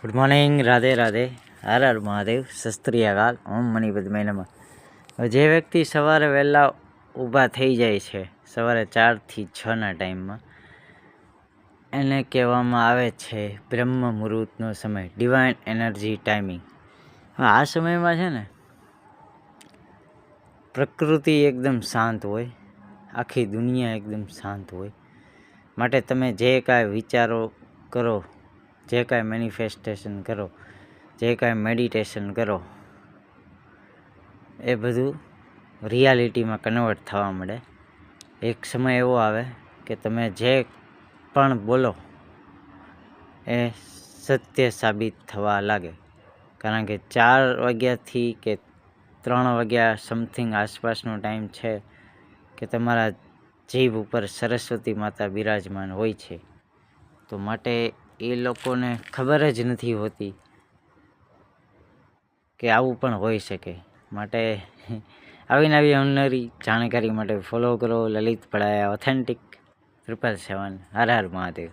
Good morning, Radhe Radhe, Har Har Mahadev, શસ્ત્રીયકાલ, ઓમ મણિપદ્મય નમઃ. જે વ્યક્તિ સવારે વહેલા ઊભા થઈ જાય છે, સવારે 4 થી 6ના ટાઈમમાં, એને કહેવામાં આવે છે બ્રહ્મ મુહૂર્તનો સમય, ડિવાઇન એનર્જી ટાઈમિંગ. આ સમયમાં છે ને પ્રકૃતિ એકદમ શાંત હોય, આખી દુનિયા એકદમ શાંત હોય. માટે તમે જે કાંઈ વિચારો કરો, જે કાંઈ મેનિફેસ્ટેશન કરો, જે કાંઈ મેડિટેશન કરો, એ બધું રિયાલિટીમાં કન્વર્ટ થવા મળે. એક સમય એવો આવે કે તમે જે પણ બોલો એ સત્ય સાબિત થવા લાગે. કારણ કે 4 વાગ્યાથી કે 3 વાગ્યા સમથિંગ આસપાસનો ટાઈમ છે કે તમારા જીભ ઉપર સરસ્વતી માતા બિરાજમાન હોય છે. તો માટે એ લોકોને ખબર જ નથી હોતી કે આવું પણ હોઈ શકે. માટે આવી અવનવી જાણકારી માટે ફોલો કરો લલિત પડાયા ઓથેન્ટિક 777. હર હર મહાદેવ.